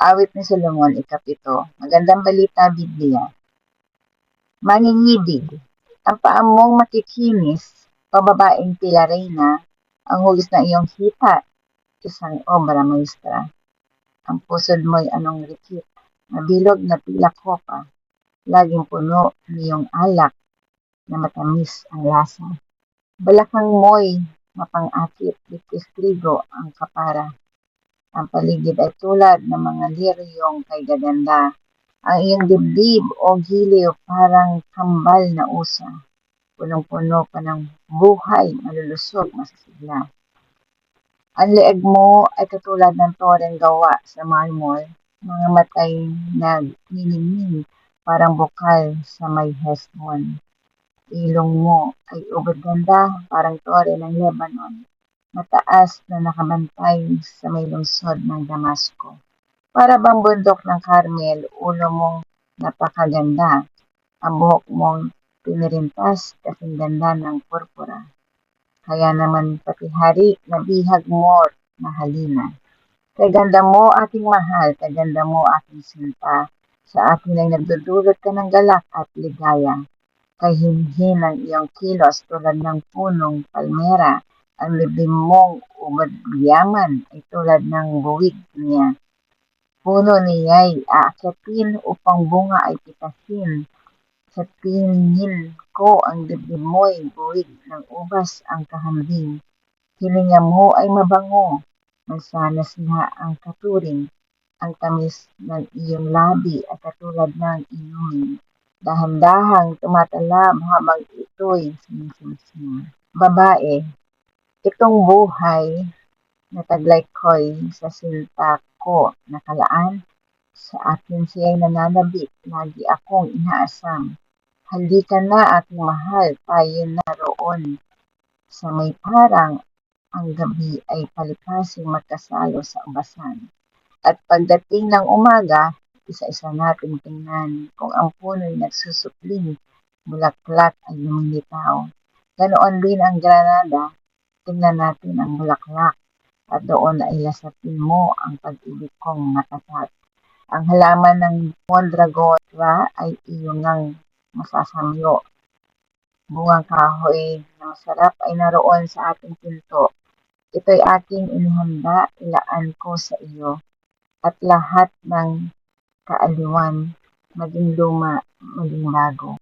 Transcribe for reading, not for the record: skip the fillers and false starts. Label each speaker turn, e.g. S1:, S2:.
S1: Awit ni Solomon, ikapito. Magandang balita, Biblia. Mangingidig, ang paa mong makikinis, o babaeng tila reyna, ang hugis ng iyong hita, isang obra maestra. Ang pusod mo'y anong rikit, mabilog na tila kopa, laging puno niyong alak na matamis ang lasa. Balakang mo'y mapang-akit, litis trigo ang kapara. Ang paligid ay tulad ng mga liryong kay gaganda. Ang iyong dibdib o giliw parang kambal na usa. Punong-puno pa ng buhay, malulusog, masisigla. Ang leeg mo ay katulad ng toreng gawa sa marmol, mga matay na niningning, parang bukal sa may Hesbon. Ilong mo ay ubod ganda, parang tore ng Lebanon, mataas na nakabantay sa may lungsod ng Damasco. Para bang bundok ng Carmel, ulo mong napakaganda, ang buhok mong pinirintas kasing ganda ng purpura. Kaya naman pati hari na bihag mo na halina. Kaganda mo aking mahal, kaganda mo aking sinta. Sa akin ay nagdudulot ka ng galak at ligaya. Kahinhin ang iyong kilos tulad ng punong palmera. Ang libim mong ubod yaman ay tulad ng buwig niya. Puno niya'y aakyatin upang bunga ay pitasin. Sa tingin ko ang dibdib mo'y buwig ng ubas ang kahambing. Hininga mo ay mabango, mansanas na ang katuring. Ang tamis ng iyong labi ay katulad ng inumin. Dahan-dahang tumatalab habang ito'y sinisimsim. Babae, itong buhay na taglay ko'y sa sinta ko nakalaan. Sa akin siya'y nananabik, lagi akong inaasam. Halika na aking mahal, tayo na roon. Sa may parang ang gabi ay palikasing magkasalo sa ubasan. At pagdating ng umaga, isa-isa nating tingnan kung ang puno'y nagsusupling, bulaklak ay lumilitaw. Ganoon din ang Granada, tingnan natin ang bulaklak at doon ay lasapin mo ang pag-ibig kong matatag. Ang halaman ng mondragora ay iyong ngang masasamyo. Bungang kahoy na masarap ay naroon sa ating pinto. Ito'y aking inihanda, ilaan ko sa iyo. At lahat ng kaaliwan, maging luma, maging bago.